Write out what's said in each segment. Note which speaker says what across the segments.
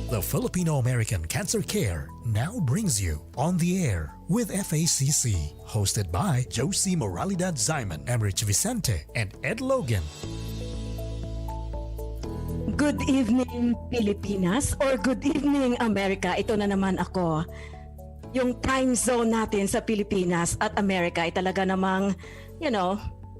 Speaker 1: The Filipino American Cancer Care now brings you On the Air with FACC, hosted by Josie Moralidad Simon, Emrich Vicente, and Ed Logan.
Speaker 2: Good evening, Pilipinas, or good evening, America. Ito na naman ako. Yung time zone natin sa Pilipinas at Amerika ay talaga namang,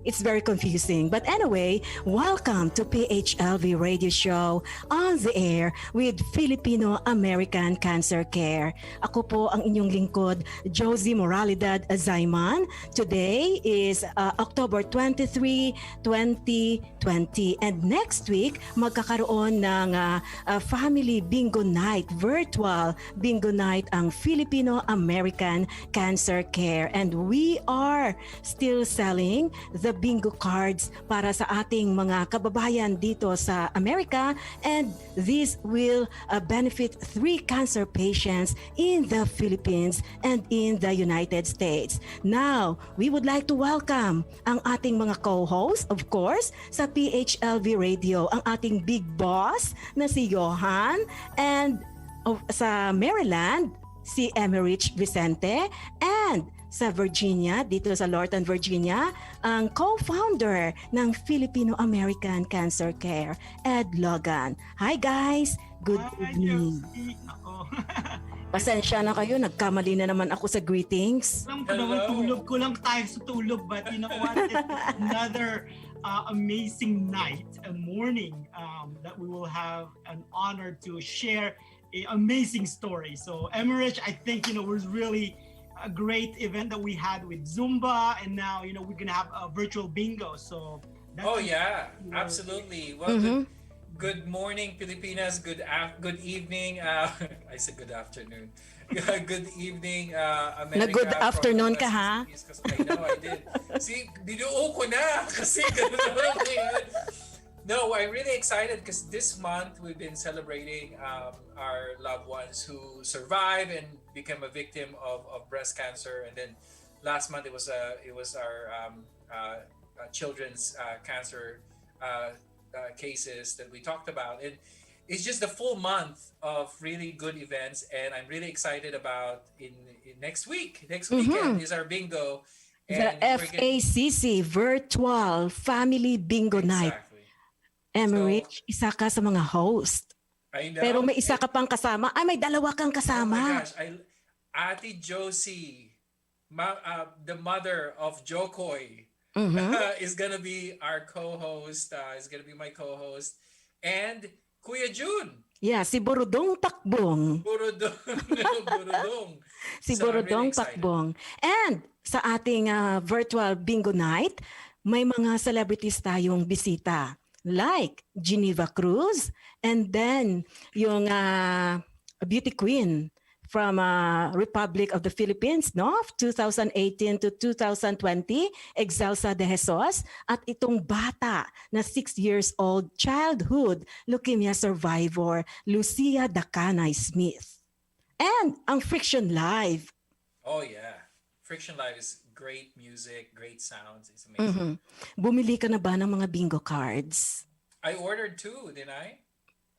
Speaker 2: it's very confusing. But anyway, welcome to PHLV Radio Show On the Air with Filipino American Cancer Care. Ako po ang inyong lingkod, Josie Moralidad Zaiman. Today is October 23, 2020. And next week, magkakaroon ng Family Bingo Night, virtual Bingo Night ang Filipino American Cancer Care. And we are still selling the bingo cards para sa ating mga kababayan dito sa Amerika, and this will benefit 3 cancer patients in the Philippines and in the United States. Now, we would like to welcome ang ating mga co-hosts, of course, sa PHLV Radio, ang ating big boss na si Johan, and sa Maryland, si Emrich Vicente, and sa Virginia, dito sa Lorton, Virginia, ang co-founder ng Filipino American Cancer Care, Ed Logan. Hi guys! Good evening. Pasensya na kayo, nagkamali na naman ako sa greetings.
Speaker 3: Alam ko naman, tulog ko lang tayo sa tulog, but you know what? It's another amazing night and morning that we will have an honor to share an amazing story. So Emrich, I think, was really a great event that we had with Zumba, and now we're gonna have a virtual bingo. So
Speaker 4: absolutely. Well, good morning, Pilipinas. Good evening. I said good afternoon. Good evening, America.
Speaker 2: Na good afternoon ka, ha?
Speaker 4: I know I did. See, binuo ko na kasi ganun. No, I'm really excited because this month we've been celebrating our loved ones who survived and became a victim of breast cancer, and then last month it was our children's cancer cases that we talked about, and it's just the full month of really good events, and I'm really excited about in next week. Next weekend is our bingo.
Speaker 2: The FACC Virtual Family Bingo Night. Emrich, isa ka sa mga host.
Speaker 4: I know.
Speaker 2: Pero may isa ka pang kasama. Ay, may dalawa kang kasama.
Speaker 4: Oh my gosh. Ate Josie, the mother of Jokoy, is gonna be our co-host. Is gonna be my co-host. And Kuya Jun.
Speaker 2: Yeah, si Burudong Takbong.
Speaker 4: Burudong.
Speaker 2: Si Burudong Takbong. And sa ating virtual bingo night, may mga celebrities tayong bisita. Like Geneva Cruz, and then yung beauty queen from Republic of the Philippines, 2018 to 2020, Excelsa de Jesus, at itong bata na 6 years old childhood leukemia survivor, Lucia Dacanay Smith. And ang Friction Live.
Speaker 4: Oh yeah. Friction Live is great music, great sounds. It's amazing.
Speaker 2: Bumili ka na ba ng mga bingo cards?
Speaker 4: I ordered 2, didn't I?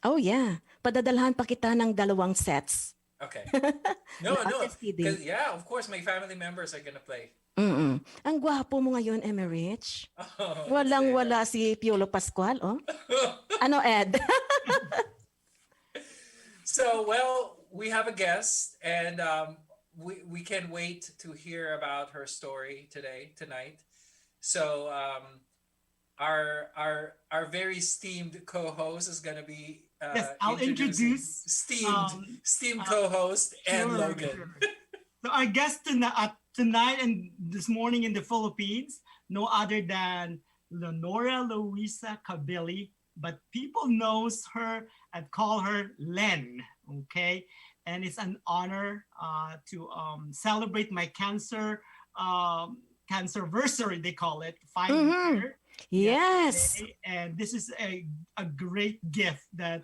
Speaker 2: Oh yeah. Padadalhan pa kita ng 2 sets.
Speaker 4: Okay. No. Yeah, of course, my family members are gonna play.
Speaker 2: Ang gwapo mo ngayon, Emrich.
Speaker 4: Oh,
Speaker 2: Walang-wala si Piolo Pascual, oh. Ano, Ed?
Speaker 4: So, we have a guest, and we can't wait to hear about her story tonight. So our very esteemed co-host is gonna be
Speaker 3: yes, I'll introduce
Speaker 4: esteemed co-host and Logan.
Speaker 3: Sure. So our guest tonight and this morning in the Philippines, no other than Leonora Luisa Cabili, but people knows her and call her Len. Okay. And it's an honor to celebrate my cancerversary, they call it, 5 years.
Speaker 2: Yes.
Speaker 3: Today. And this is a great gift that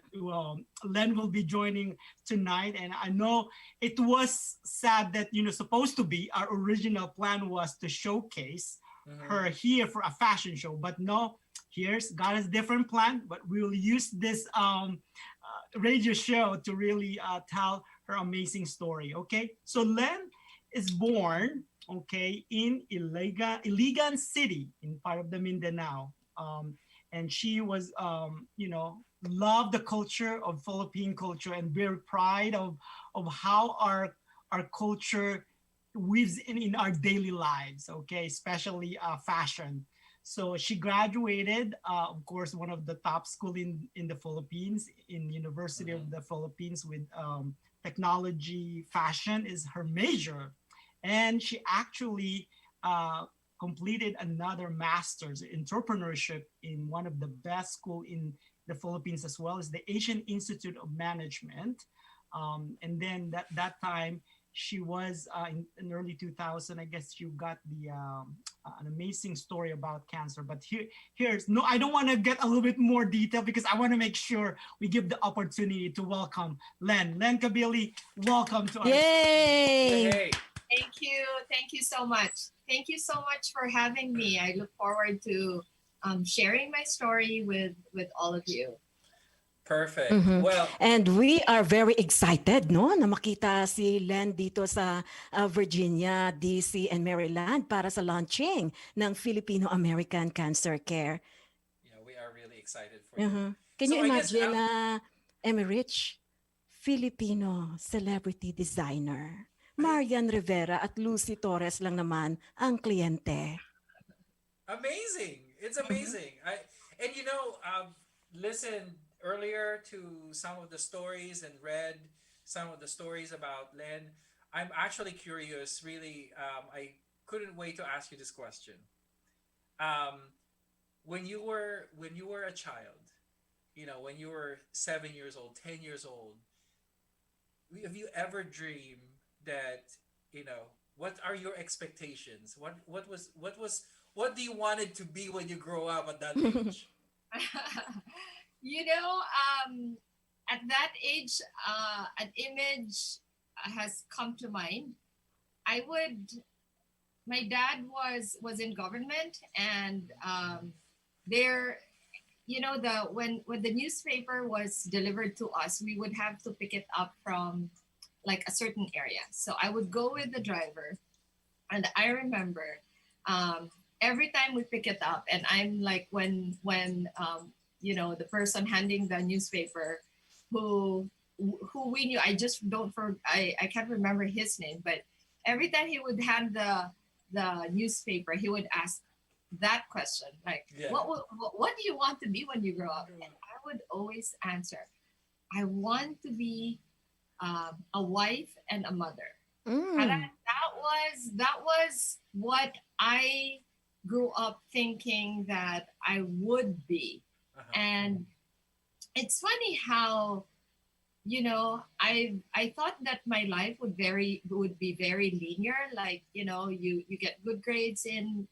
Speaker 3: Len will be joining tonight. And I know it was sad that, supposed to be, our original plan was to showcase her here for a fashion show. But no, God has different plan, but we will use this radio show to really tell her amazing story. Okay, so Len is born, okay, in Iligan City in part of the Mindanao, and she was, loved the culture of Philippine culture and very proud of how our culture weaves in our daily lives. Okay, especially fashion. So she graduated, of course, one of the top school in the Philippines, in University of the Philippines with technology, fashion is her major. And she actually completed another master's in entrepreneurship in one of the best school in the Philippines, as well as the Asian Institute of Management. And then that time, she was in early 2000. I guess you got the an amazing story about cancer. But here's no. I don't want to get a little bit more detail because I want to make sure we give the opportunity to welcome Len Cabili. Welcome to our.
Speaker 2: Yay!
Speaker 4: Hey,
Speaker 5: Thank you so much. Thank you so much for having me. I look forward to sharing my story with all of you.
Speaker 4: perfect.
Speaker 2: Mhm.
Speaker 4: Well,
Speaker 2: And we are very excited, no, na makita si Len dito sa Virginia, DC, and Maryland para sa launching ng Filipino American Cancer Care.
Speaker 4: yeah, we are really excited for you.
Speaker 2: Can
Speaker 4: So
Speaker 2: you
Speaker 4: I guess
Speaker 2: imagine na Emerich, Filipino celebrity designer, Marian Rivera at Lucy Torres lang naman ang kliyente.
Speaker 4: amazing. It's amazing. And listened earlier to some of the stories and read some of the stories about Len. I'm actually curious. Really, I couldn't wait to ask you this question. Um, when you were a child, when you were 7 years old, 10 years old, have you ever dreamed that what are your expectations? What do you wanted to be when you grow up at that age?
Speaker 5: you know, at that age, an image has come to mind. I would. My dad was in government, and there, when the newspaper was delivered to us, we would have to pick it up from like a certain area. So I would go with the driver, and I remember every time we pick it up, and I'm like when the person handing the newspaper who we knew. I just don't I can't remember his name, but every time he would hand the newspaper, he would ask that question, like,
Speaker 4: Yeah.
Speaker 5: what do you want to be when you grow up? And I would always answer, I want to be a wife and a mother. Parang that was what I grew up thinking that I would be.
Speaker 4: Uh-huh.
Speaker 5: And it's funny how I thought that my life would be very linear, like you get good grades in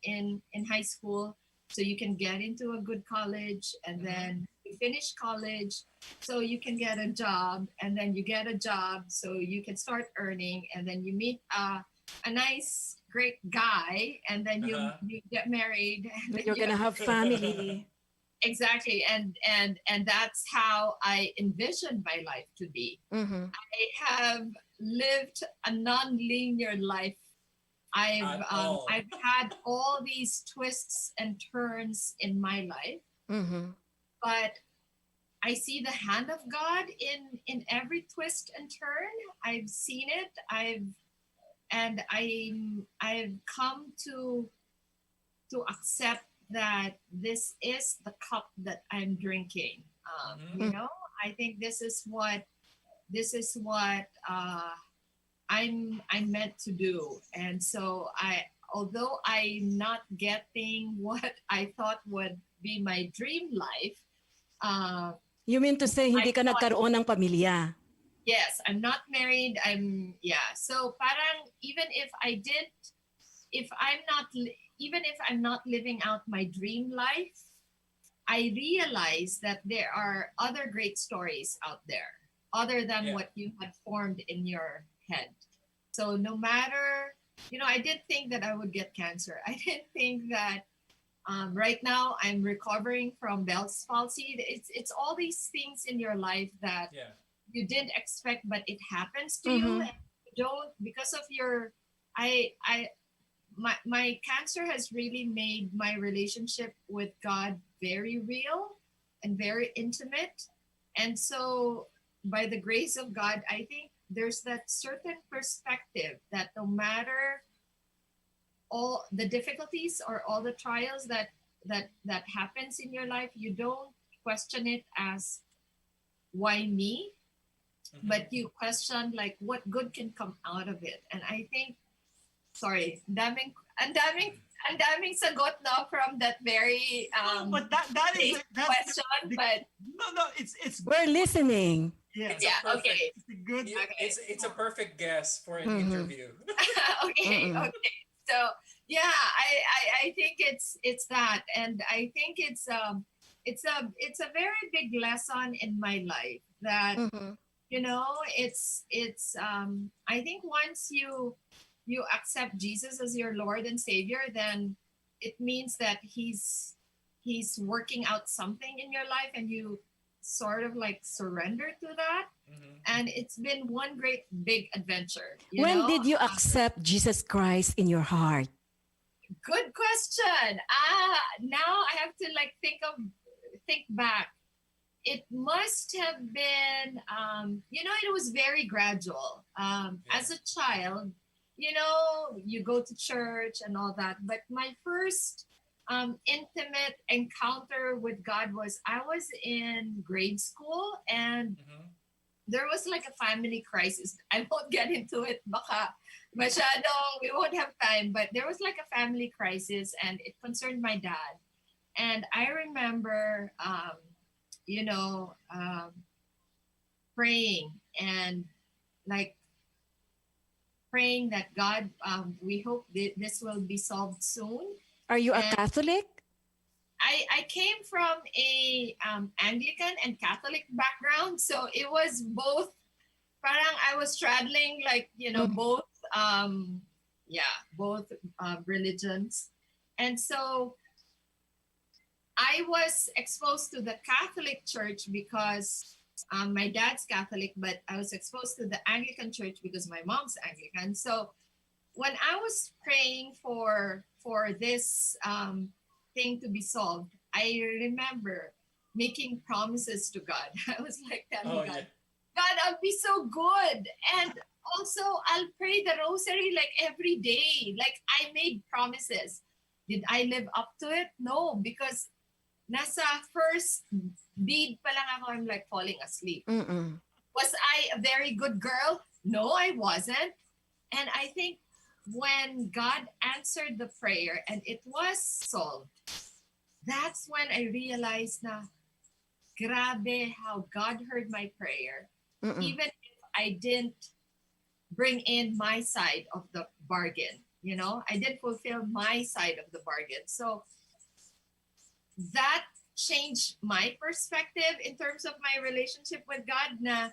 Speaker 5: high school, so you can get into a good college, and then you finish college so you can get a job, and then you get a job so you can start earning, and then you meet a nice great guy, and then you get married, and then
Speaker 2: You're gonna have family.
Speaker 5: exactly, and that's how I envisioned my life to be.
Speaker 2: Mhm.
Speaker 5: I have lived a non-linear life. I've had all these twists and turns in my life,
Speaker 2: Mhm.
Speaker 5: but I see the hand of God in every twist and turn. I've seen it. I've come to accept that this is the cup that I'm drinking. I think this is what I'm meant to do. And so although I'm not getting what I thought would be my dream life,
Speaker 2: You mean to say hindi
Speaker 5: I
Speaker 2: ka
Speaker 5: thought-
Speaker 2: nagkaroon ng pamilya?
Speaker 5: yes, I'm not married. So parang even if I'm not living out my dream life, I realize that there are other great stories out there other than
Speaker 4: Yeah.
Speaker 5: what you had formed in your head. So no matter, I didn't think that I would get cancer. I didn't think that right now I'm recovering from Bell's palsy. It's all these things in your life that
Speaker 4: Yeah.
Speaker 5: you didn't expect, but it happens to you, and you don't, because of your, my cancer has really made my relationship with God very real and very intimate. And so by the grace of God, I think there's that certain perspective that no matter all the difficulties or all the trials that happens in your life, you don't question it as why me, but you question like what good can come out of it. And I think, sorry, ang daming sagot no from that very
Speaker 3: but that is that's
Speaker 5: question, but
Speaker 3: no, it's
Speaker 2: We're listening.
Speaker 3: yeah,
Speaker 4: It's a
Speaker 5: yeah,
Speaker 4: perfect,
Speaker 5: okay.
Speaker 3: it's a good
Speaker 5: Okay.
Speaker 4: it's a perfect guess for an interview.
Speaker 5: Okay, okay. So yeah, I think it's that, and I think it's a very big lesson in my life that you know it's I think once you accept Jesus as your Lord and Savior, then it means that he's working out something in your life, and you sort of like surrender to that. And it's been one great big adventure.
Speaker 2: When did you accept Jesus Christ in your heart?
Speaker 5: Good question. Now I have to like think back. It must have been, it was very gradual. As a child, you go to church and all that. But my first intimate encounter with God was I was in grade school, and there was like a family crisis. I won't get into it. Baka masyadong, we won't have time. But there was like a family crisis, and it concerned my dad. And I remember, praying and like praying that God, we hope this will be solved soon.
Speaker 2: Are you a
Speaker 5: And
Speaker 2: Catholic?
Speaker 5: I came from a Anglican and Catholic background, so it was both. Parang I was straddling like both both religions, and so I was exposed to the Catholic Church because my dad's Catholic, but I was exposed to the Anglican Church because my mom's Anglican. So when I was praying for this thing to be solved, I remember making promises to God. I was like telling God, God, I'll be so good. And also, I'll pray the rosary like every day. Like I made promises. Did I live up to it? No, because nasa first bead pa lang ako, I'm like falling asleep. Was I a very good girl? No, I wasn't. And I think when God answered the prayer and it was solved, that's when I realized na grabe how God heard my prayer. Even if I didn't bring in my side of the bargain, I didn't fulfill my side of the bargain. So that changed my perspective in terms of my relationship with God. Na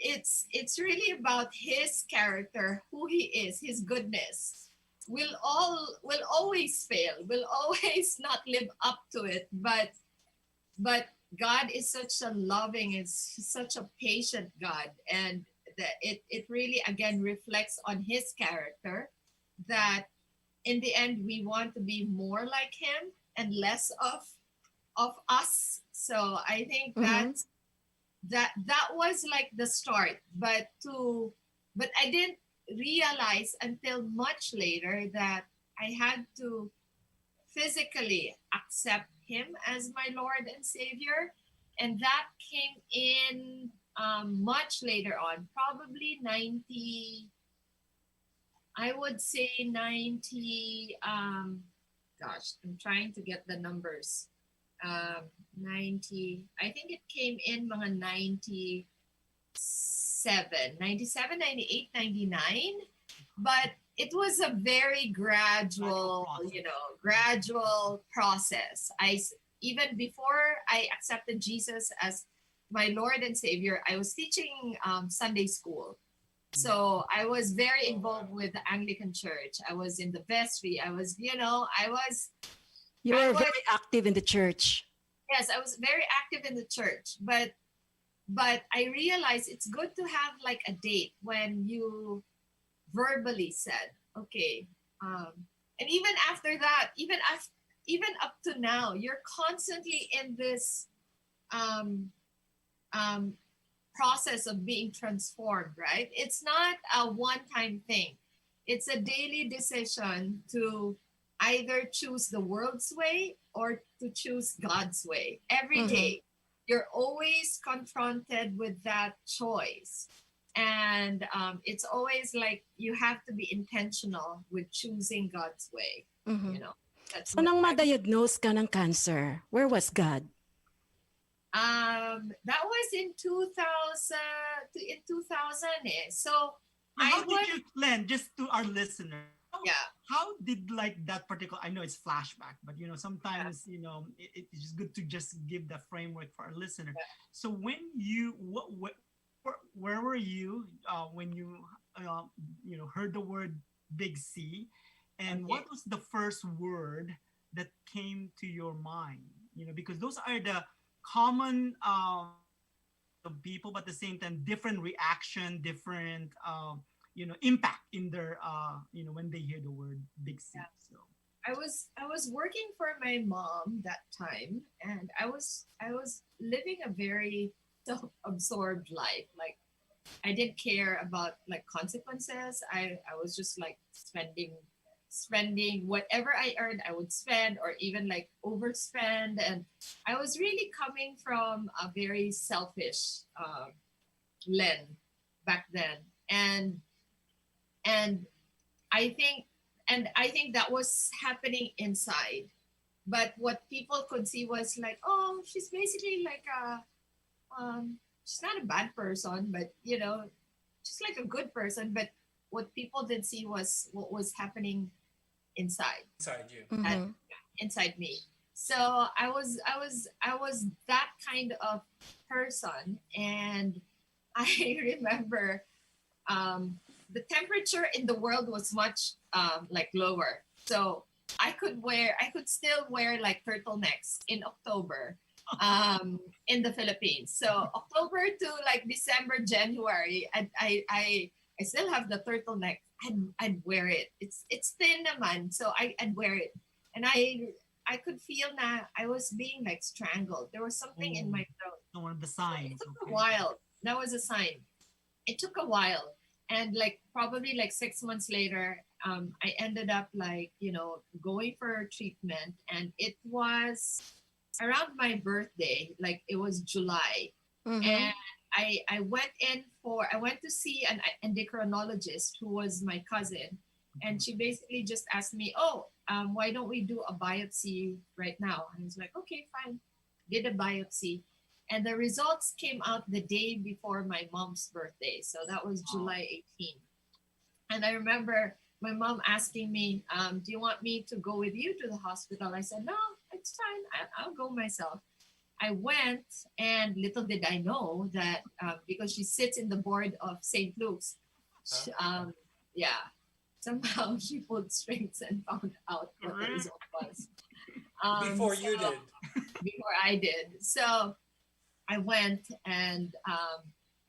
Speaker 5: it's really about His character, who He is, His goodness. We'll always fail. We'll always not live up to it. But God is such a loving, is such a patient God, and that it really again reflects on His character. That in the end we want to be more like Him and less of us. So I think that was like the start. But I didn't realize until much later that I had to physically accept Him as my Lord and Savior, and that came in much later on, probably 90. I would say 90. Gosh, I'm trying to get the numbers. 90. I think it came in mga 97, 98, 99. But it was a very gradual process. Even before I accepted Jesus as my Lord and Savior, I was teaching Sunday school. So I was very involved with the Anglican Church. I was in the vestry. I was.
Speaker 2: You were very active in the church.
Speaker 5: Yes, I was very active in the church. But But I realized it's good to have like a date when you verbally said, okay, um, and even after that, even up to now, you're constantly in this um, um, process of being transformed, right? It's not a one-time thing. It's a daily decision to either choose the world's way or to choose God's way. Every
Speaker 2: Mhm.
Speaker 5: day, you're always confronted with that choice. And it's always like you have to be intentional with choosing God's way. You
Speaker 2: Mhm.
Speaker 5: know, that's
Speaker 2: So
Speaker 5: what
Speaker 2: nang
Speaker 5: I
Speaker 2: ma-diagnose ka ng cancer, where was God?
Speaker 5: That was in 2000, in 2000 eh. So
Speaker 3: So how
Speaker 5: I
Speaker 3: did
Speaker 5: would,
Speaker 3: you plan, just to our listener?
Speaker 5: yeah,
Speaker 3: How did like that particular? I know it's flashback, but
Speaker 5: yeah,
Speaker 3: sometimes it's just good to just give the framework for our listener.
Speaker 5: yeah.
Speaker 3: So when you where were you when you heard the word big C, and what
Speaker 5: Okay.
Speaker 3: was the first word that came to your mind? Because those are the common of people, but at the same time, different reaction, different impact in their when they hear the word big C.
Speaker 5: Yeah.
Speaker 3: So
Speaker 5: I was working for my mom that time, and I was living a very self-absorbed life. Like I didn't care about like consequences. I was just like spending whatever I earned, I would spend or even like overspend. And I was really coming from a very selfish lens back then. And I think I think that was happening inside. But what people could see was like, oh, she's basically like she's not a bad person, but she's like a good person. But what people did see was what was happening inside,
Speaker 4: inside you.
Speaker 5: at,
Speaker 2: Mhm.
Speaker 5: inside me. So I was that kind of person. And I remember the temperature in the world was much like lower. So I could still wear like turtlenecks in October in the Philippines. So October to like December, January, I still have the turtleneck. I'd wear it. It's thin naman, so I'd wear it. And I could feel that I was being like strangled. There was something in
Speaker 3: oh,
Speaker 5: my throat.
Speaker 3: so one of the
Speaker 5: So it
Speaker 3: signs.
Speaker 5: took a
Speaker 3: Okay.
Speaker 5: while. That was a sign. It took a while. And like probably like 6 months later, I ended up like, going for treatment. And it was around my birthday, like it was July.
Speaker 2: Mhm.
Speaker 5: And I went to see an endocrinologist who was my cousin. And she basically just asked me, oh, why don't we do a biopsy right now? And I was like, okay, fine. Did a biopsy. And the results came out the day before my mom's birthday. So that was
Speaker 3: Wow.
Speaker 5: July 18th. And I remember my mom asking me, do you want me to go with you to the hospital? I said, no, it's fine. I'll go myself. I went, and little did I know that because she sits in the board of St. Luke's,
Speaker 4: Huh?
Speaker 5: yeah, somehow she pulled strings and found out what the
Speaker 3: Correct.
Speaker 5: result was.
Speaker 4: Before
Speaker 5: So
Speaker 4: you did.
Speaker 5: before I did. So I went, and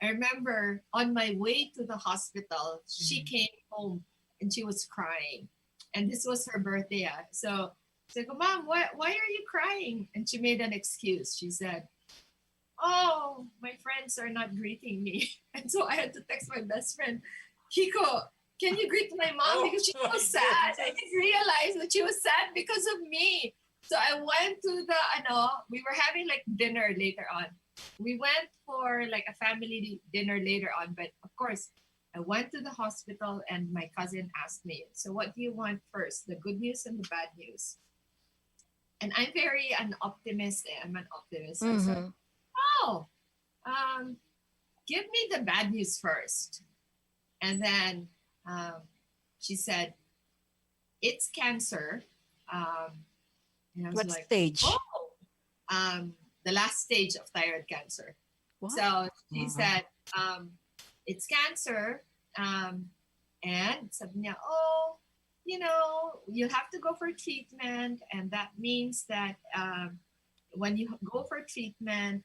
Speaker 5: I remember on my way to the hospital, she
Speaker 3: Mhm.
Speaker 5: came home and she was crying. And this was her birthday. So I said, Mom, why are you crying? And she made an excuse. She said, oh, my friends are not greeting me. And so I had to text my best friend, Kiko, can you greet my mom?
Speaker 4: Oh
Speaker 5: Because she's so
Speaker 4: my
Speaker 5: sad. I
Speaker 4: goodness.
Speaker 5: didn't realize that she was sad because of me. So I went to we were having like dinner later on. We went for like a family dinner later on. But of course, I went to the hospital and my cousin asked me, so what do you want first, the good news and the bad news? And I'm very an optimist. I'm an optimist. So I said,
Speaker 2: Mhm.
Speaker 5: oh, um, give me the bad news first. And then um, she said, it's cancer. Um, and I was
Speaker 2: What
Speaker 5: like,
Speaker 2: stage?
Speaker 5: oh, the last stage of thyroid cancer.
Speaker 2: What?
Speaker 5: So she
Speaker 3: Wow.
Speaker 5: said, um, it's cancer. Um, and sabi niya, oh, you have to go for treatment. And that means that when you go for treatment,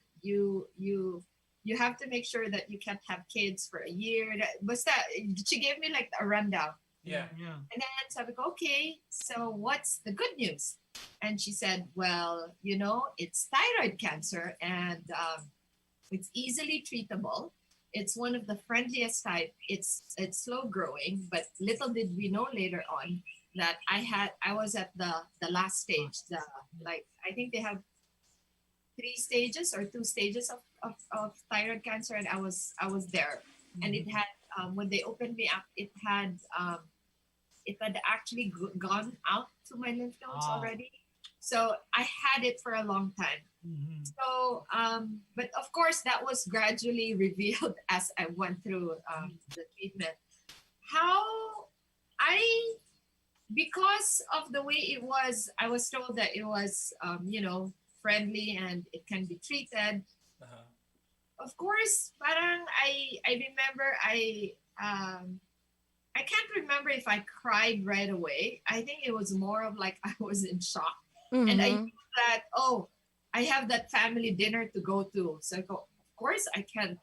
Speaker 5: you have to make sure that you can't have kids for a year. Basta, she gave me like a rundown.
Speaker 4: Yeah.
Speaker 3: Yeah.
Speaker 5: And then sabi ko, okay, so what's the good news? And she said, well, you know, it's thyroid cancer, and it's easily treatable. It's one of the friendliest type. It's slow growing, but little did we know later on that I was at the last stage. I think they have 3 stages or 2 stages of thyroid cancer, and I was there. And it had when they opened me up, it had actually gone out to my lymph nodes
Speaker 3: Wow.
Speaker 5: already. So I had it for a long time.
Speaker 3: Mhm.
Speaker 5: So, but of course, that was gradually revealed as I went through the treatment. How I, because of the way it was, I was told that it was, friendly and it can be treated.
Speaker 4: Uh-huh.
Speaker 5: Of course, parang I remember I can't remember if I cried right away. I think it was more of like I was in shock. And I knew that, I have that family dinner to go to. So I go, of course, I can't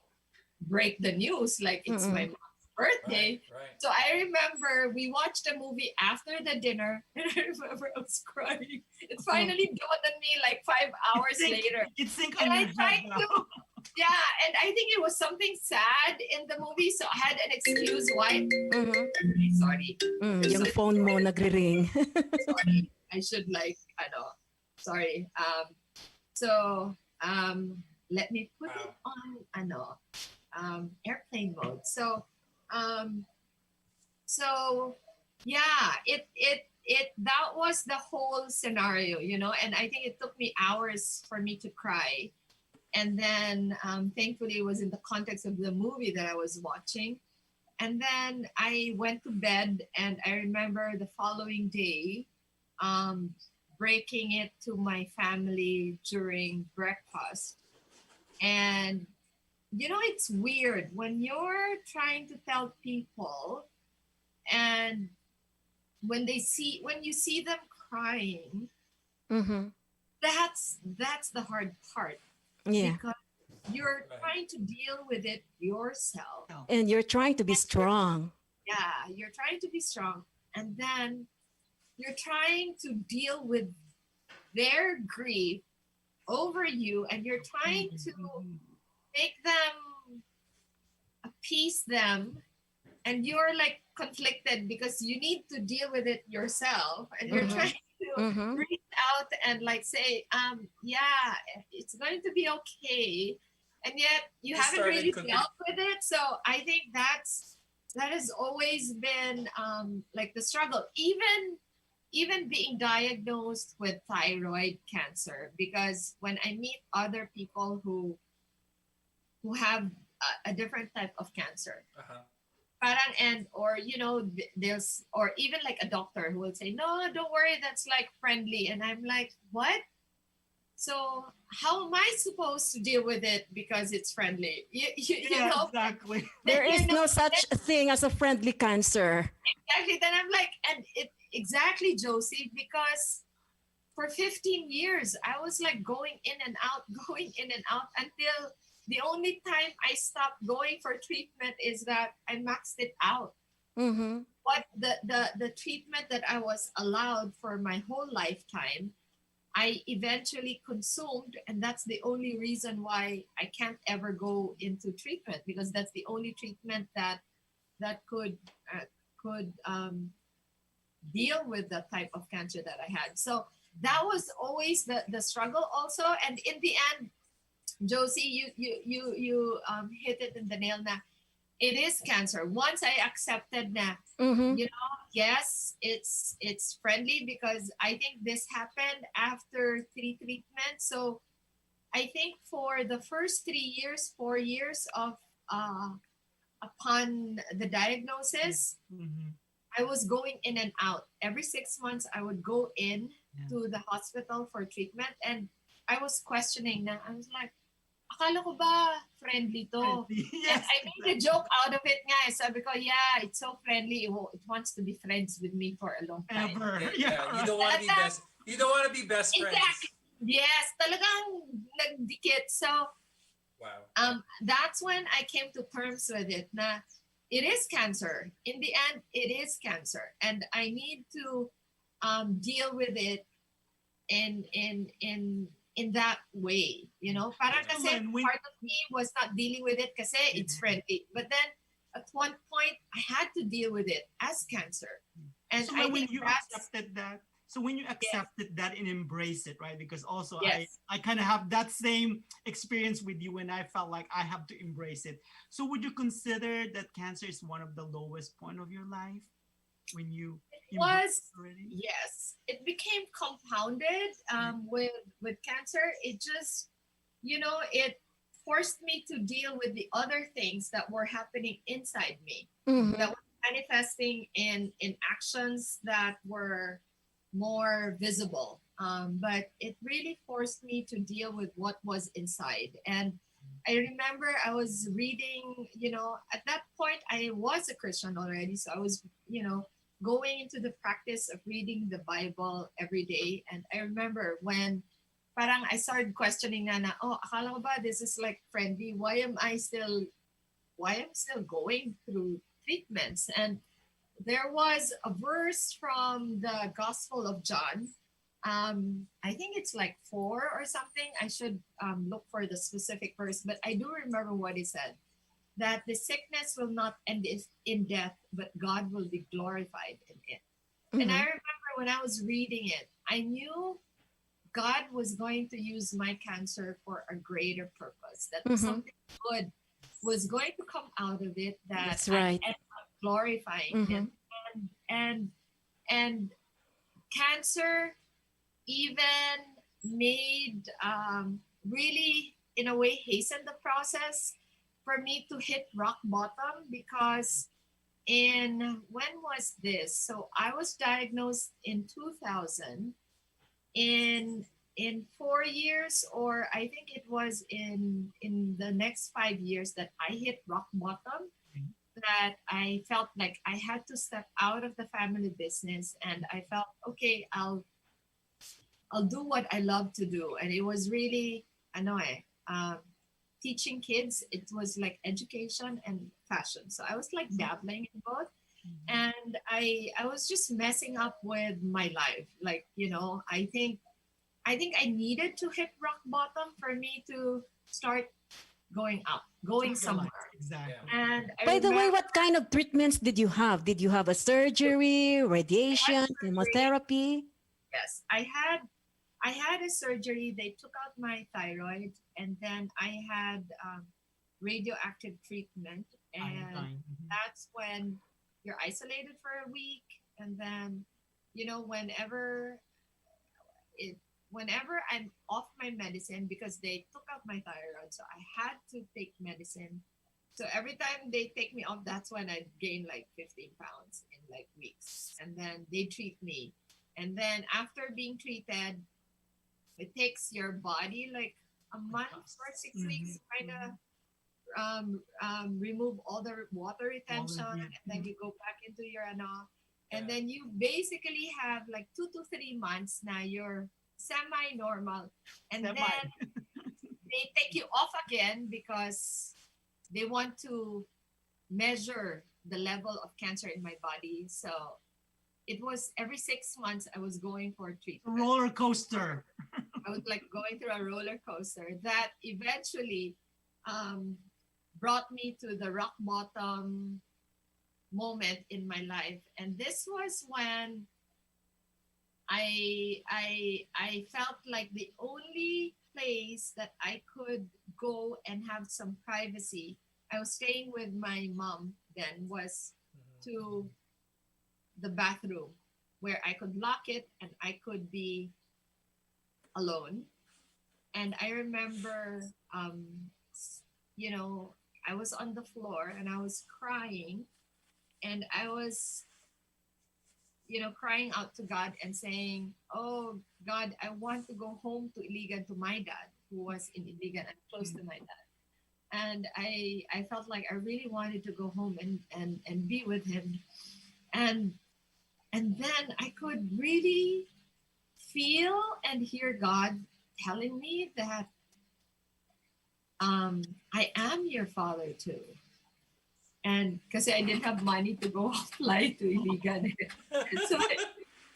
Speaker 5: break the news like it's my mom's birthday.
Speaker 4: Right.
Speaker 5: So I remember we watched a movie after the dinner, and I remember I was crying. It finally dawned on me like 5 hours later.
Speaker 3: It's sync
Speaker 5: And
Speaker 3: on
Speaker 5: I
Speaker 3: your
Speaker 5: tried
Speaker 3: head now.
Speaker 5: to, yeah, and I think it was something sad in the movie, so I had an excuse why. Sorry.
Speaker 2: Yung phone mo nagre-ring.
Speaker 5: Sorry. I should sorry. So let me put it on airplane mode. So yeah, it that was the whole scenario, and I think it took me hours for me to cry. And then thankfully it was in the context of the movie that I was watching. And then I went to bed, and I remember the following day breaking it to my family during breakfast. And it's weird when you're trying to tell people, and when you see them crying, that's the hard part.
Speaker 2: Yeah.
Speaker 5: Because you're trying to deal with it yourself.
Speaker 2: And you're trying to be strong.
Speaker 5: Yeah, you're trying to be strong. And then you're trying to deal with their grief over you, and you're trying to make them appease them, and you're like conflicted because you need to deal with it yourself, and you're trying to reach out and like say, yeah, it's going to be okay, and yet you haven't really dealt with it. So I think that has always been like the struggle, even being diagnosed with thyroid cancer, because when I meet other people who have a different type of cancer, parang or there's, or even like a doctor who will say, no, don't worry, that's like friendly, and I'm like, what? So how am I supposed to deal with it because it's friendly? You know,
Speaker 3: Exactly.
Speaker 2: There is no such thing as a friendly cancer.
Speaker 5: Exactly. Then I'm like, and exactly, Josie, because for 15 years, I was like going in and out until the only time I stopped going for treatment is that I maxed it out. But the treatment that I was allowed for my whole lifetime, I eventually consumed, and that's the only reason why I can't ever go into treatment, because that's the only treatment that could deal with the type of cancer that I had. So that was always the struggle also. And in the end, Josie, you hit it in the nail na it is cancer. Once I accepted na, yes, it's friendly, because I think this happened after 3 treatments. So I think for the first 4 years of upon the diagnosis, I was going in and out. Every 6 months, I would go in to the hospital for treatment, and I was questioning na. I was like, akala ko ba friendly to?
Speaker 3: Yes.
Speaker 5: And I made a joke out of it nga. Sabi ko, yeah, it's so friendly. It wants to be friends with me for a long time.
Speaker 3: Ever.
Speaker 4: Yeah, you don't want to be best. You don't want to be best friends.
Speaker 5: Exactly. Yes, talagang nagdikit. So
Speaker 4: Wow.
Speaker 5: That's when I came to terms with it. Na it is cancer. In the end, it is cancer, and I need to deal with it in that way. You know, parang
Speaker 3: So
Speaker 5: kasi
Speaker 3: when we,
Speaker 5: part of me was not dealing with it kasi it's friendly, but then at one point I had to deal with it as cancer, and
Speaker 3: so
Speaker 5: I
Speaker 3: when
Speaker 5: think
Speaker 3: you
Speaker 5: that's
Speaker 3: accepted that, so when you accepted that and embrace it, right? Because also
Speaker 5: yes.
Speaker 3: I kind of have that same experience with you when I felt like I have to embrace it. So would you consider that cancer is one of the lowest point of your life when you embrace
Speaker 5: Was
Speaker 3: it already?
Speaker 5: yes, it became compounded with cancer. It just, you know, it forced me to deal with the other things that were happening inside me,
Speaker 2: Mhm.
Speaker 5: that were manifesting in actions that were more visible. But it really forced me to deal with what was inside. And I remember I was reading, you know, at that point I was a Christian already. So I was, you know, going into the practice of reading the Bible every day. And I remember when parang I started questioning na, oh, akala ko ba this is like friendly? Why am I still going through treatments? And there was a verse from the Gospel of John. I think it's like 4 or something. I should look for the specific verse, but I do remember what he said, that the sickness will not end in death, but God will be glorified in it. And I
Speaker 2: Mhm.
Speaker 5: remember when I was reading it, I knew God was going to use my cancer for a greater purpose, that
Speaker 2: Mhm.
Speaker 5: something good was going to come out of it, that
Speaker 2: That's
Speaker 5: I
Speaker 2: right.
Speaker 5: end up glorifying Him.
Speaker 2: Mhm.
Speaker 5: And and cancer even made really in a way hasten the process for me to hit rock bottom, because in when was this, so I was diagnosed in 2000. In 4 years, or I think it was in the next 5 years, that I hit rock bottom, that I felt like I had to step out of the family business, and I felt okay, I'll do what I love to do. And it was really teaching kids. It was like education and fashion. So I was like dabbling in both. And I was just messing up with my life. Like, you know, I think I needed to hit rock bottom for me to start going up, going
Speaker 3: Realize,
Speaker 5: somewhere.
Speaker 3: exactly.
Speaker 5: And I
Speaker 2: By the way,
Speaker 5: remember
Speaker 2: what kind of treatments did you have? Did you have a surgery,
Speaker 5: I had
Speaker 2: radiation,
Speaker 5: surgery.
Speaker 2: chemotherapy?
Speaker 5: Yes, I had a surgery. They took out my thyroid, and then I had radioactive treatment, and
Speaker 3: Iodine.
Speaker 5: that's when you're isolated for a week, and then, you know, it whenever I'm off my medicine, because they took out my thyroid, so I had to take medicine. So every time they take me off, that's when I gain like 15 pounds in like weeks, and then they treat me, and then after being treated, it takes your body like a month or 6 weeks to kind of remove all the water retention, and then you go back into your and
Speaker 4: Yeah.
Speaker 5: then you basically have like 2 to 3 months now you're semi-normal, and
Speaker 3: Semi.
Speaker 5: then they take you off again because they want to measure the level of cancer in my body. So it was every 6 months I was going for treatment.
Speaker 3: Roller coaster.
Speaker 5: I was like going through a roller coaster that eventually um, brought me to the rock bottom moment in my life. And this was when I felt like the only place that I could go and have some privacy. I was staying with my mom then, was to the bathroom, where I could lock it and I could be alone. And I remember, you know, I was on the floor and I was crying, and I was, you know, crying out to God and saying, "Oh God, I want to go home to Iligan, to my dad, who was in Iligan and close to my dad." And I felt like I really wanted to go home and be with him. And and then I could really feel and hear God telling me that I am your father too. And because I didn't have money to go fly to Iligan. so,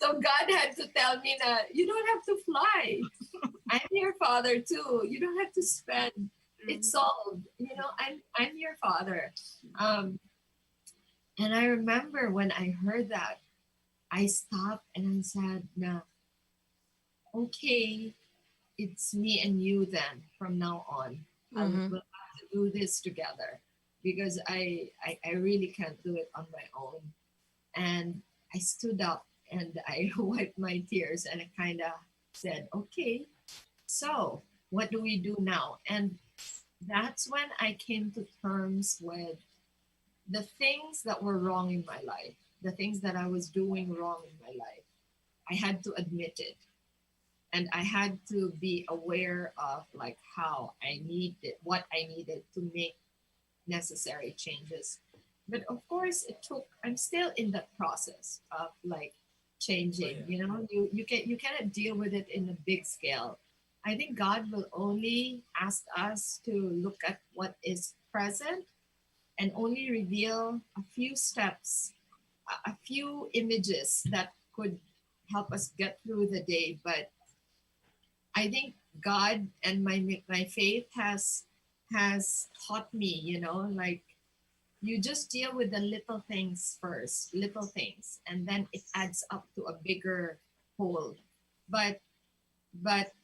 Speaker 5: so God had to tell me that you don't have to fly. I'm your father too. You don't have to spend. It's solved. I'm your father. Um, and I remember when I heard that, I stopped and I said, "No, okay, it's me and you then from now on.
Speaker 2: Mhm.
Speaker 5: We'll have to do this together because I really can't do it on my own." And I stood up and I wiped my tears and I kind of said, "Okay, so what do we do now?" And that's when I came to terms with the things that were wrong in my life, the things that I was doing wrong in my life. I had to admit it, and I had to be aware of like how I needed what I needed to make necessary changes. But of course it took, I'm still in that process of like
Speaker 4: Oh,
Speaker 5: changing.
Speaker 4: yeah.
Speaker 5: You cannot deal with it in a big scale. I think God will only ask us to look at what is present and only reveal a few steps, a few images that could help us get through the day. But I think God and my faith has taught me, like you just deal with the little things first, little things, and then it adds up to a bigger whole. But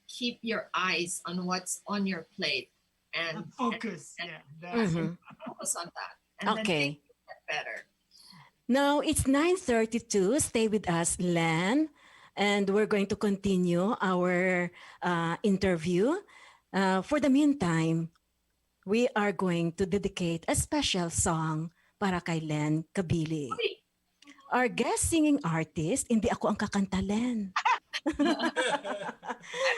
Speaker 5: keep your eyes on what's on your plate, and
Speaker 3: Focus.
Speaker 5: and
Speaker 3: Yeah.
Speaker 5: and
Speaker 2: Mhm.
Speaker 5: focus on that, and then things
Speaker 2: Okay.
Speaker 5: get better.
Speaker 2: Now it's 9:32. Stay with us, Len, and we're going to continue our interview. For the meantime, we are going to dedicate a special song para kay Len Cabili.
Speaker 5: Uy!
Speaker 2: Our guest singing artist, hindi ako ang kakanta, Len.
Speaker 5: I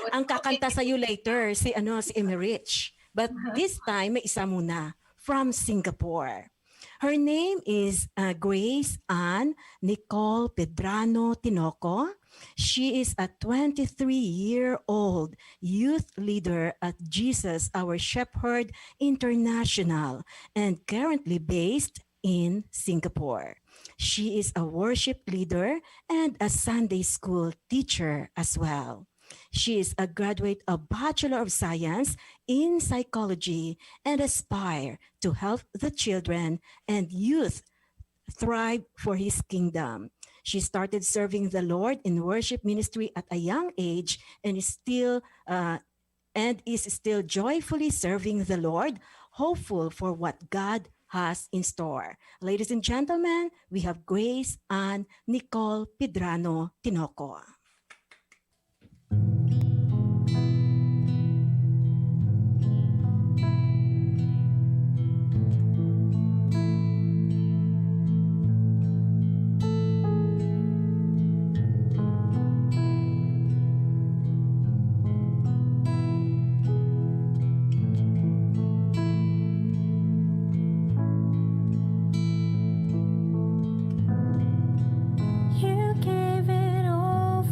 Speaker 5: was
Speaker 2: Ang
Speaker 5: hoping
Speaker 2: kakanta sa you later si Emerich. But this time may isa muna from Singapore. Her name is Grace Ann Nicole Pedrano Tinoco. She is a 23-year-old youth leader at Jesus Our Shepherd International and currently based in Singapore. She is a worship leader and a Sunday school teacher as well. She is a graduate of Bachelor of Science in Psychology and aspire to help the children and youth thrive for His kingdom. She started serving the Lord in worship ministry at a young age and is still joyfully serving the Lord, hopeful for what God has in store. Ladies and gentlemen, we have Grace and Nicole Pedrano Tinoco.
Speaker 6: You gave it all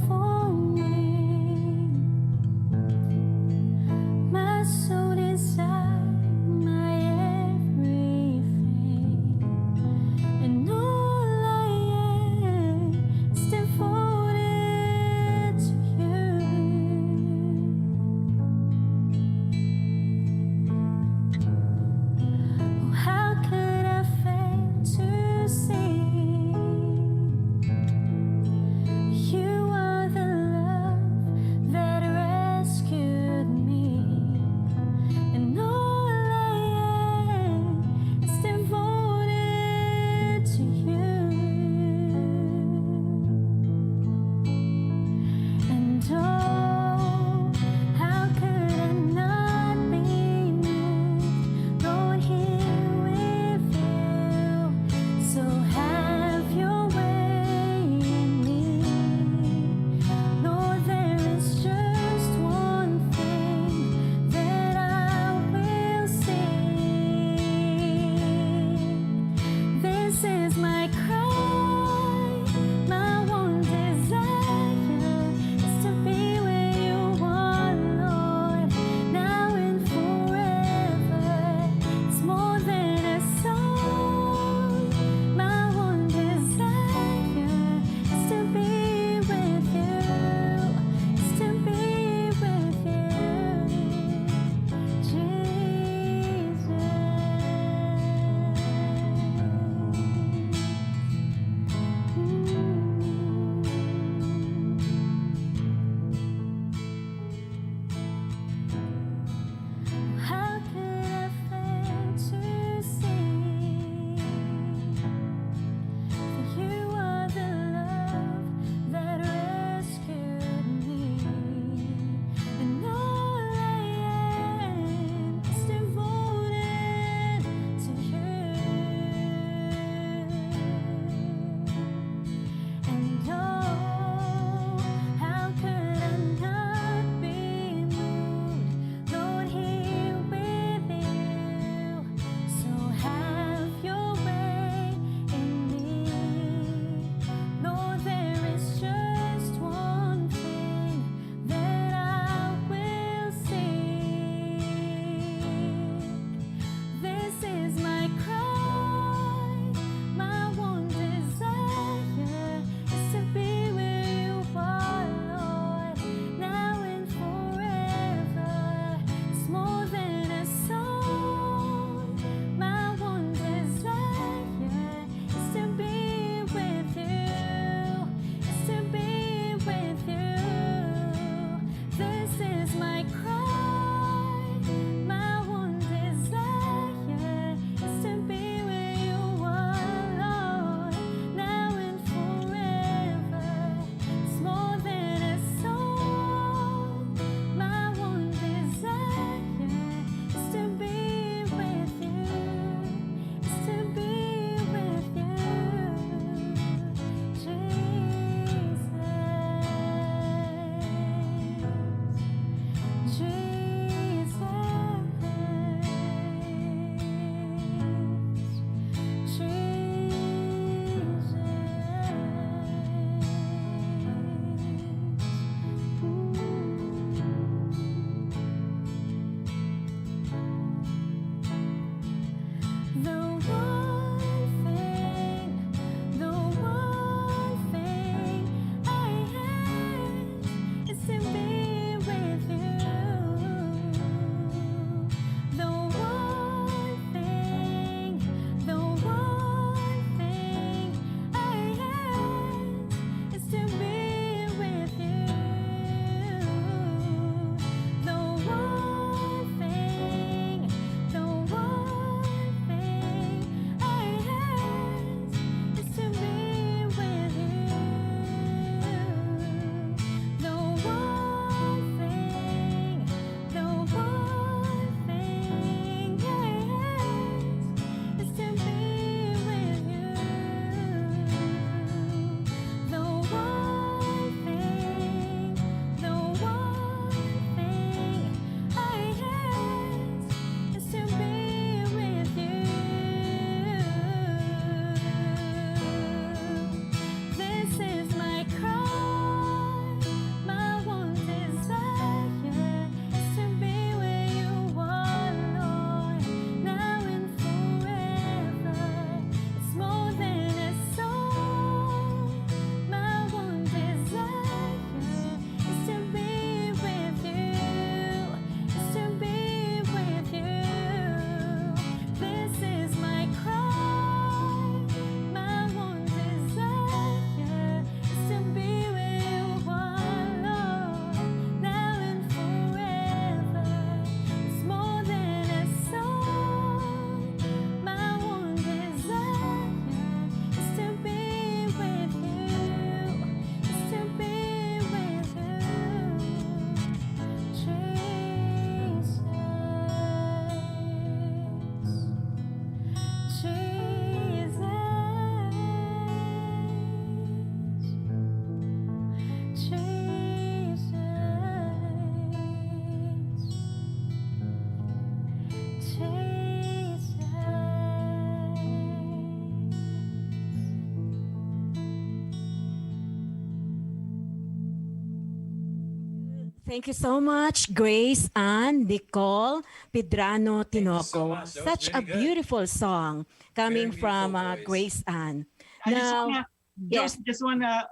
Speaker 2: Thank you so much, Grace and Nicole Pedrano
Speaker 4: Thank you so
Speaker 2: Tinoco.
Speaker 4: much. That was
Speaker 2: Such a
Speaker 4: really good.
Speaker 2: beautiful song coming
Speaker 4: Very
Speaker 2: from
Speaker 4: beautiful voice.
Speaker 2: Grace Ann.
Speaker 3: I just
Speaker 2: Now,
Speaker 3: wanna
Speaker 2: yes,
Speaker 3: just wanna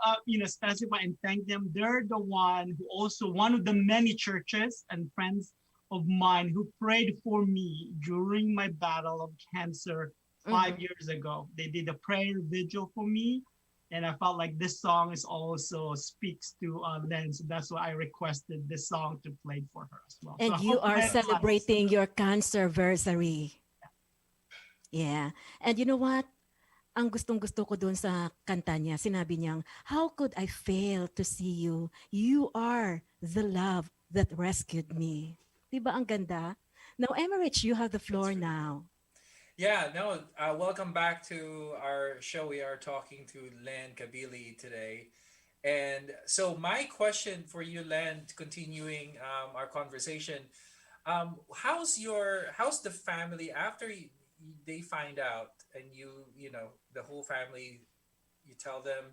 Speaker 3: specify and thank them. They're the one who also one of the many churches and friends of mine who prayed for me during my battle of cancer 5 years ago. They did a prayer vigil for me, and I felt like this song is also speaks to Len, so that's why I requested this song to play for her as well.
Speaker 2: and
Speaker 3: So I
Speaker 2: you
Speaker 3: hope
Speaker 2: are
Speaker 3: Len likes.
Speaker 2: celebrating your cancerversary. Yeah. And you know what? Ang gustong-gusto ko dun sa kanta niya, sinabi niyang, how could I fail to see you? You are the love that rescued me. Diba ang ganda? Now, Emmerich, you have the floor
Speaker 4: really
Speaker 2: now.
Speaker 4: Yeah, no, welcome back to our show. We are talking to Len Cabili today. And so my question for you, Len, continuing our conversation, how's the family after they find out and you know, the whole family, you tell them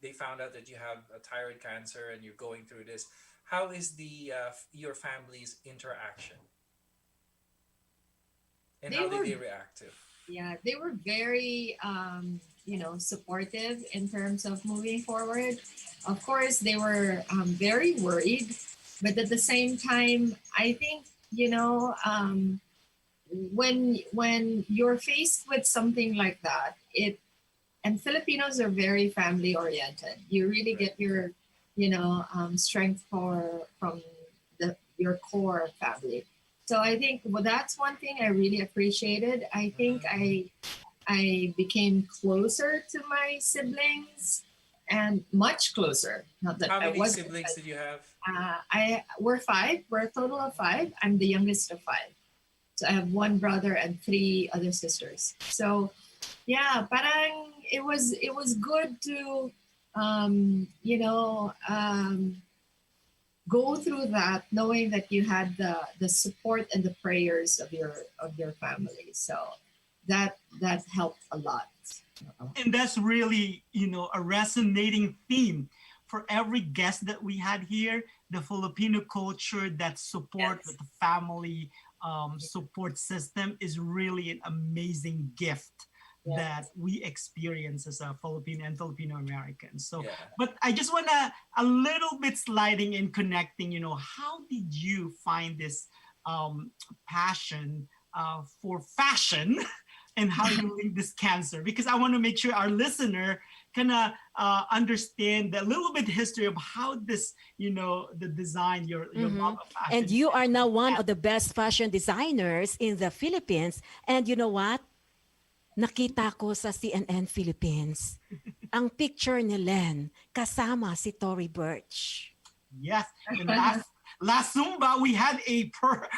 Speaker 4: they found out that you have a thyroid cancer and you're going through this. How is your family's interaction? And
Speaker 5: They
Speaker 4: how did
Speaker 5: were
Speaker 4: they react to?
Speaker 5: Yeah, they were very, supportive in terms of moving forward. Of course, they were very worried, but at the same time, I think, when you're faced with something like that, and Filipinos are very family oriented. You really get your, strength from your core family. So I think, well, that's one thing I really appreciated. I think I became closer to my siblings and much closer. Not that
Speaker 4: How
Speaker 5: I
Speaker 4: many
Speaker 5: was.
Speaker 4: siblings did you have?
Speaker 5: We're five. We're a total of five. I'm the youngest of five. So I have one brother and three other sisters. So yeah, parang it was good to go through that knowing that you had the support and the prayers of your family. So that helped a lot.
Speaker 3: And that's really a resonating theme for every guest that we had here. The Filipino culture, that support with the family support system is really an amazing gift that we experience as a Filipino and Filipino Americans. So, but I just want to a little bit sliding and connecting, how did you find this passion for fashion and how you link this cancer? Because I want to make sure our listener kind of understand a little bit history of how this, the design, your love of fashion.
Speaker 2: And you are now one of the best fashion designers in the Philippines. And you know what? Nakita ko sa CNN Philippines ang picture ni Len kasama si Tory Burch.
Speaker 3: Yes. And last Zumba, we had a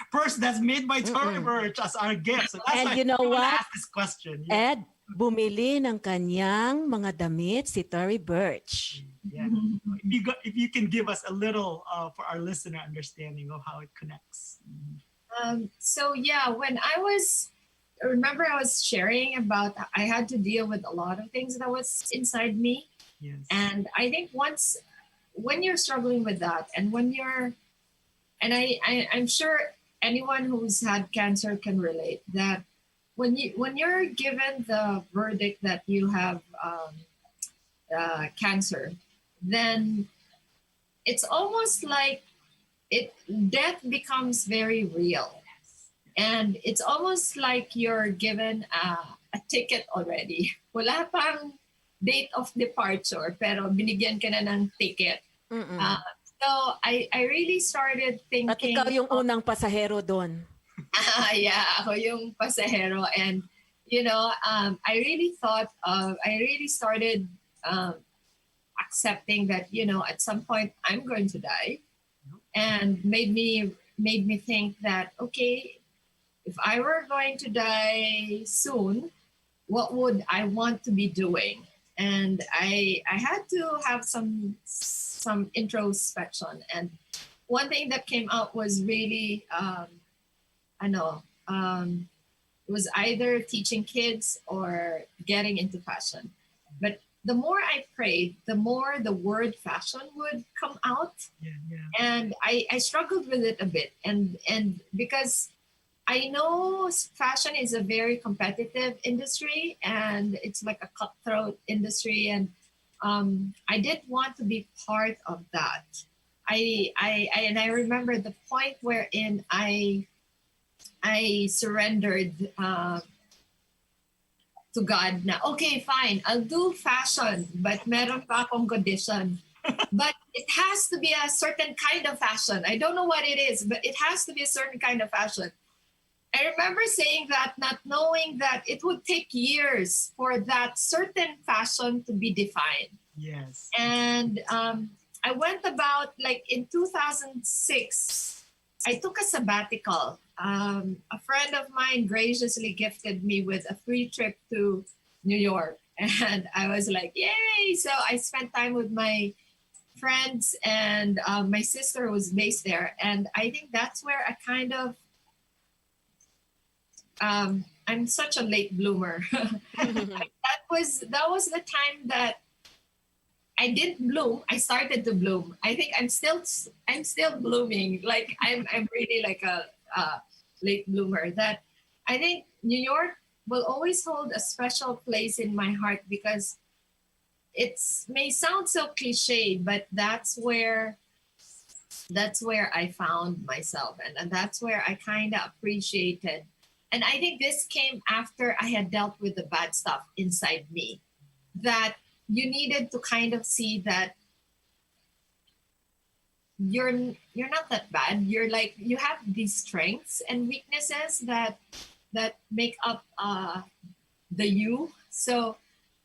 Speaker 3: purse that's made by Tory Burch as our gift. So that's
Speaker 2: And
Speaker 3: why
Speaker 2: you know what?
Speaker 3: I asked this question. Yeah.
Speaker 2: Ed, bumili ng kanyang mga damit si Tory Burch.
Speaker 3: Yeah. If you can give us a little for our listener understanding of how it connects.
Speaker 5: So yeah, when I was sharing about I had to deal with a lot of things that was inside me.
Speaker 3: Yes.
Speaker 5: And I think when you're struggling with that and when you're, and I'm sure anyone who's had cancer can relate that when you're given the verdict that you have cancer, then it's almost like death becomes very real. And it's almost like you're given a ticket already. Wala pang date of departure, pero binigyan ka na ng ticket. So I really started thinking.
Speaker 2: At ikaw yung unang pasahero doon.
Speaker 5: Yeah, ako yung pasahero. And, I really started accepting that, at some point I'm going to die. And made me think that, okay, if I were going to die soon, what would I want to be doing? And I had to have some introspection. And one thing that came out was really, it was either teaching kids or getting into fashion. But the more I prayed, the more the word fashion would come out.
Speaker 3: Yeah, yeah.
Speaker 5: And I struggled with it a bit. And because I know fashion is a very competitive industry and it's like a cutthroat industry. And I didn't want to be part of that. I remember the point wherein I surrendered to God na, okay, fine, I'll do fashion, but meron pa akong condition. But it has to be a certain kind of fashion. I don't know what it is, but it has to be a certain kind of fashion. I remember saying that, not knowing that it would take years for that certain fashion to be defined.
Speaker 3: Yes.
Speaker 5: And I went about, like in 2006, I took a sabbatical. A friend of mine graciously gifted me with a free trip to New York. And I was like, yay! So I spent time with my friends and my sister was based there. And I think that's where I kind of, I'm such a late bloomer. that was the time that I didn't bloom. I started to bloom. I think I'm still blooming. Like I'm really like a late bloomer. That I think New York will always hold a special place in my heart because it's may sound so cliche, but that's where I found myself, and that's where I kind of appreciated. And I think this came after I had dealt with the bad stuff inside me, that you needed to kind of see that you're not that bad. You're like, you have these strengths and weaknesses that make up the you. So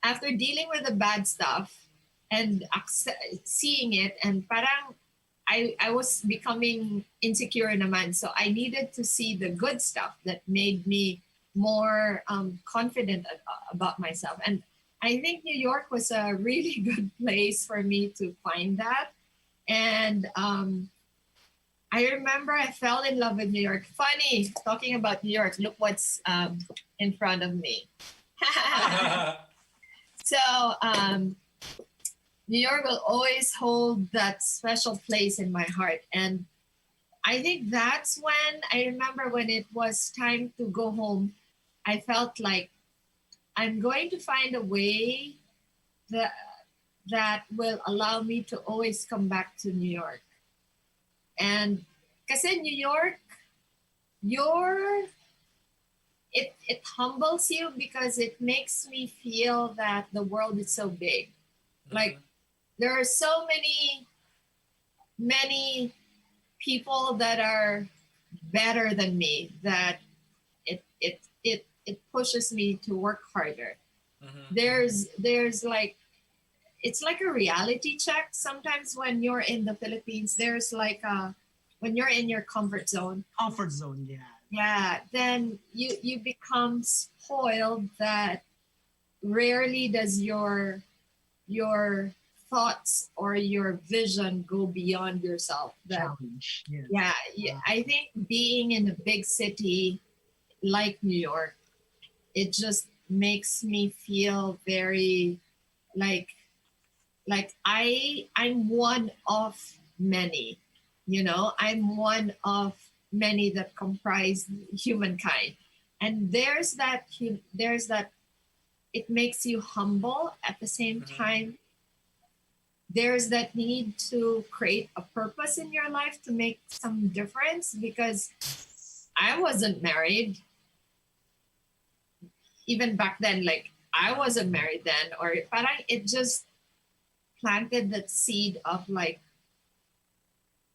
Speaker 5: after dealing with the bad stuff and seeing it, and parang I was becoming insecure naman. So I needed to see the good stuff that made me more confident about myself. And I think New York was a really good place for me to find that. And I remember I fell in love with New York. Funny, talking about New York, look what's in front of me. So New York will always hold that special place in my heart. And I think that's when I remember when it was time to go home, I felt like I'm going to find a way that will allow me to always come back to New York. And kasi New York, it humbles you because it makes me feel that the world is so big. Like there are so many people that are better than me that it pushes me to work harder. There's like, it's like a reality check sometimes when you're in the Philippines. There's like when you're in your comfort zone, yeah, then you become spoiled that rarely does your thoughts or your vision go beyond yourself.
Speaker 3: Challenge.
Speaker 5: Yeah, I think being in a big city like New York, it just makes me feel very like I'm one of many, I'm one of many that comprise humankind. And there's that it makes you humble. At the same time, there's that need to create a purpose in your life to make some difference, because I wasn't married even back then. Like I wasn't married then, or parang it just planted that seed of like,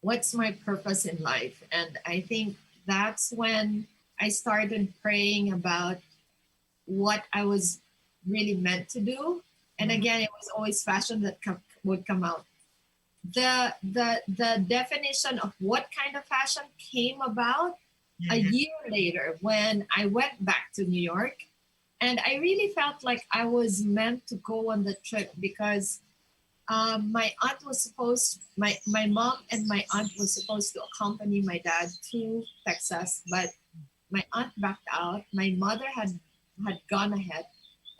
Speaker 5: what's my purpose in life? And I think that's when I started praying about what I was really meant to do. And again, it was always fashion that would come out. The definition of what kind of fashion came about a year later when I went back to New York. And I really felt like I was meant to go on the trip because my mom and my aunt was supposed to accompany my dad to Texas, but my aunt backed out. My mother had gone ahead,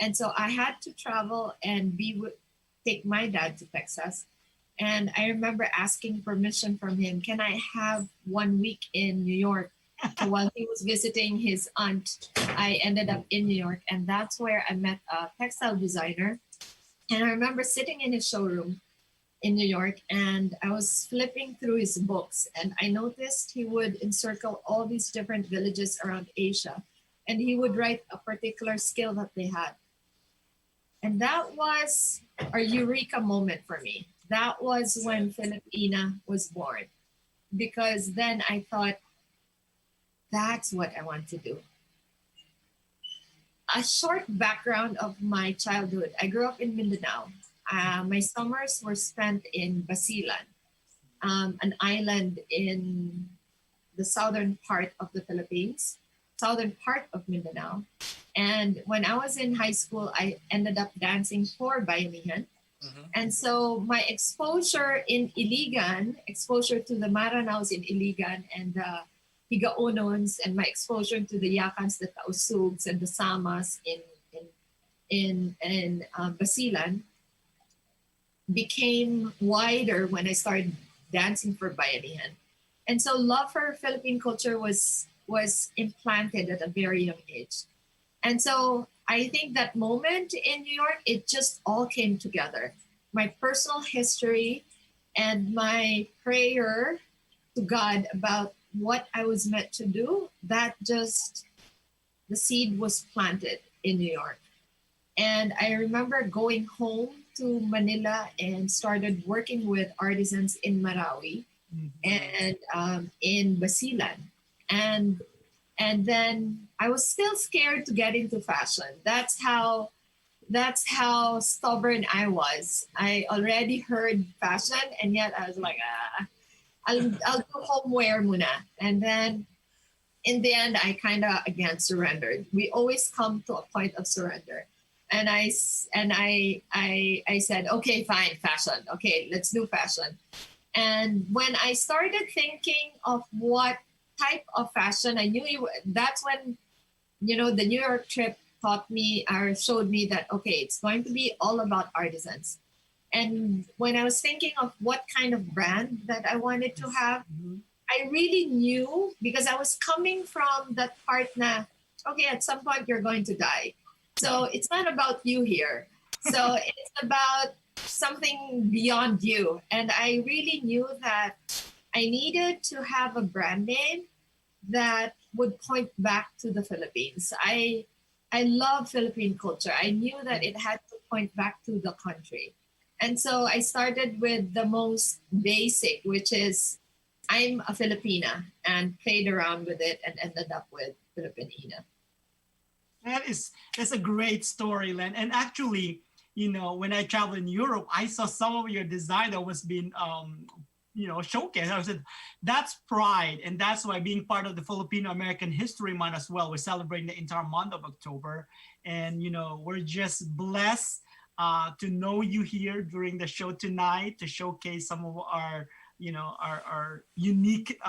Speaker 5: And so I had to travel and take my dad to Texas. And I remember asking permission from him, can I have 1 week in New York? So while he was visiting his aunt, I ended up in New York. And that's where I met a textile designer. And I remember sitting in his showroom in New York, and I was flipping through his books, and I noticed he would encircle all these different villages around Asia, and he would write a particular skill that they had. And that was a eureka moment for me. That was when Filipina was born, because then I thought, that's what I want to do. A short background of my childhood. I grew up in Mindanao. My summers were spent in Basilan, an island in the southern part of the Philippines, southern part of Mindanao. And when I was in high school, I ended up dancing for Bayanihan. And so my exposure in Iligan, exposure to the Maranaos in Iligan and the Higaonons, and my exposure to the Yakans, the Tausugs, and the Samas in Basilan became wider when I started dancing for Bayanihan. And so love for Philippine culture was implanted at a very young age. And so I think that moment in New York, it just all came together. My personal history and my prayer to God about what I was meant to do, that just, the seed was planted in New York. And I remember going home to Manila and started working with artisans in Marawi and in Basilan. And then I was still scared to get into fashion. That's how stubborn I was. I already heard fashion, and yet I was like, I'll do homeware muna. And then in the end, I kind of again surrendered. We always come to a point of surrender. And I said, okay, fine, fashion. Okay, let's do fashion. And when I started thinking of what type of fashion, I knew that's when, the New York trip taught me or showed me that, okay, it's going to be all about artisans. And when I was thinking of what kind of brand that I wanted to have, I really knew, because I was coming from that part na, okay, at some point you're going to die. So it's not about you here. So it's about something beyond you. And I really knew that I needed to have a brand name that would point back to the Philippines. I love Philippine culture. I knew that it had to point back to the country. And so I started with the most basic, which is I'm a Filipina, and played around with it and ended up with Filipinina.
Speaker 3: That's a great story, Len. And actually, when I traveled in Europe, I saw some of your design that was being showcased. I said, that's pride. And that's why being part of the Filipino American History Month as well, we're celebrating the entire month of October. And, we're just blessed to know you here during the show tonight, to showcase some of our unique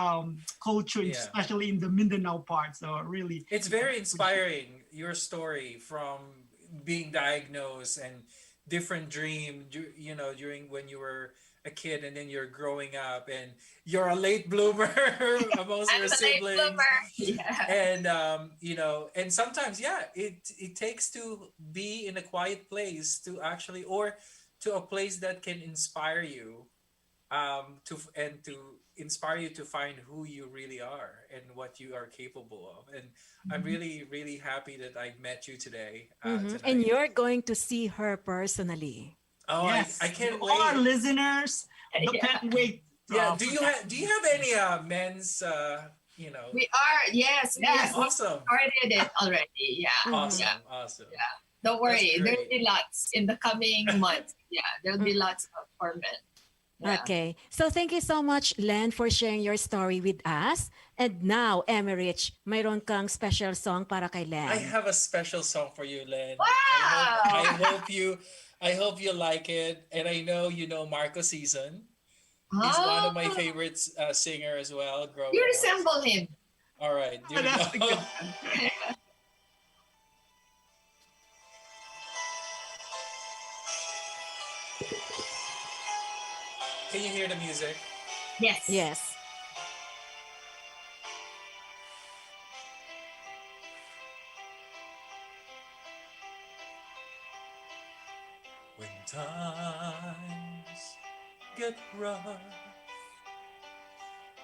Speaker 3: culture, especially in the Mindanao part. So really,
Speaker 4: it's very inspiring, your story from being diagnosed and different dream, during when you were a kid, and then you're growing up, and you're a late bloomer amongst your siblings. And and sometimes it takes to be in a quiet place to actually, or to a place that can inspire you, to inspire you to find who you really are and what you are capable of. And I'm really, really happy that I met you today. Tonight.
Speaker 2: And you're going to see her personally.
Speaker 4: Oh,
Speaker 3: yes,
Speaker 4: I can't
Speaker 3: to
Speaker 4: wait.
Speaker 3: all our listeners, can't wait.
Speaker 4: Do you have any men's
Speaker 5: We are, yes.
Speaker 4: Awesome.
Speaker 5: Started it already. Yeah.
Speaker 4: Awesome.
Speaker 5: Yeah. Don't worry, there'll be lots in the coming months. Yeah, there'll be lots for men. Yeah.
Speaker 2: Okay. So thank you so much, Len, for sharing your story with us. And now, Emerich, mayroon kang special song para kay Len.
Speaker 4: I have a special song for you, Len.
Speaker 5: Wow!
Speaker 4: I hope you like it. And I know you know Marco Season. He's one of my favorite singer as well.
Speaker 5: You resemble him.
Speaker 4: All right. Here we go. Can you hear the music?
Speaker 5: Yes.
Speaker 2: Yes.
Speaker 4: When times get rough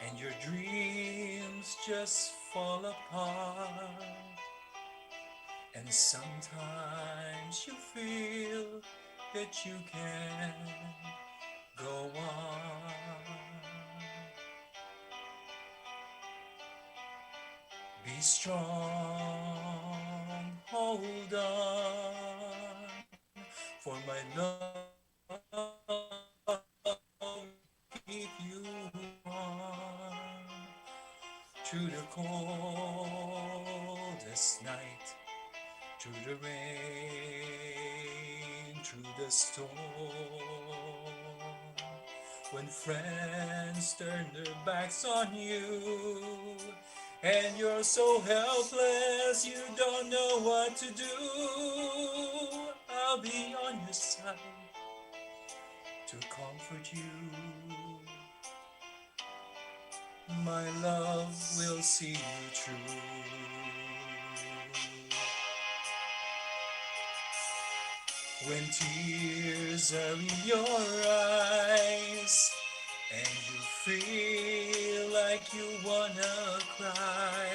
Speaker 4: and your dreams just fall apart, and sometimes you feel that you can't go on. Be strong, hold on, for my love keep you warm through the coldest night, through the rain, through the storm. When friends turn their backs on you and you're so helpless you don't know what to do, I'll be on your side to comfort you. My love will see you through. When tears are in your eyes and you feel like you wanna cry,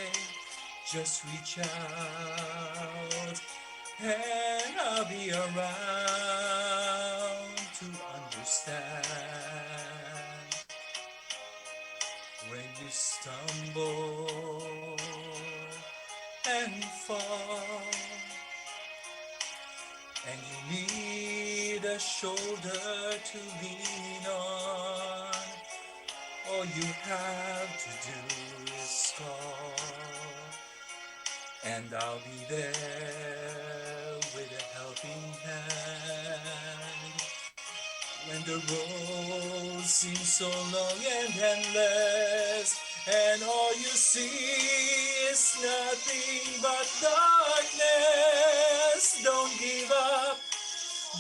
Speaker 4: just reach out and I'll be around to understand. When you stumble and fall and you need a shoulder to lean on, all you have to do is call, and I'll be there with a helping hand. When the road seems so long and endless, and all you see is nothing but darkness, don't give up,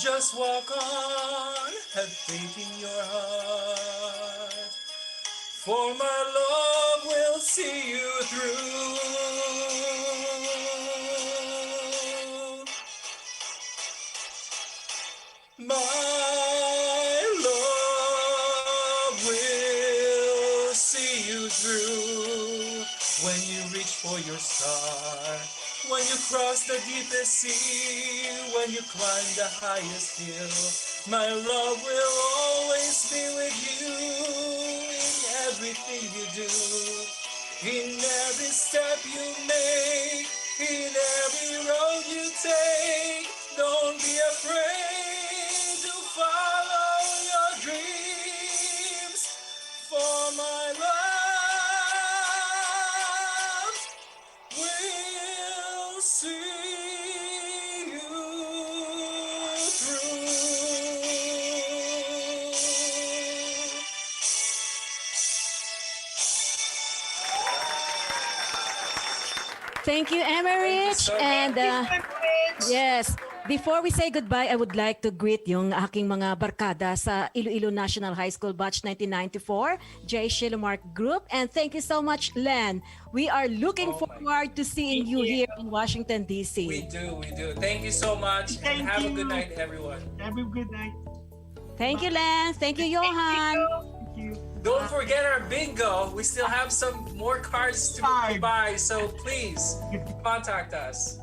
Speaker 4: just walk on, have faith in your heart, for my love will see you through. My love will see you through. When you reach for your star, when you cross the deepest sea, when you climb the highest hill, my love will always be with you in everything you do, in every step you make, in every road you take. Don't be afraid to follow your dreams, for my love will see you through.
Speaker 2: Thank you, Emmerich.
Speaker 4: so
Speaker 2: And
Speaker 5: Rich.
Speaker 2: yes, before we say goodbye, I would like to greet yung aking mga barkada sa Iloilo National High School Batch 1994, J. Shilomark Group. And thank you so much, Len. We are looking
Speaker 4: Oh my
Speaker 2: forward to seeing you here in Washington, D.C.
Speaker 4: We do. Thank you so much, and
Speaker 3: Thank
Speaker 4: have a
Speaker 3: you.
Speaker 4: good night, everyone.
Speaker 3: Have a good night.
Speaker 2: Thank you, Len. Thank you, Johan.
Speaker 3: Thank you.
Speaker 4: Don't forget our bingo. We still have some more cards to buy, so please contact us.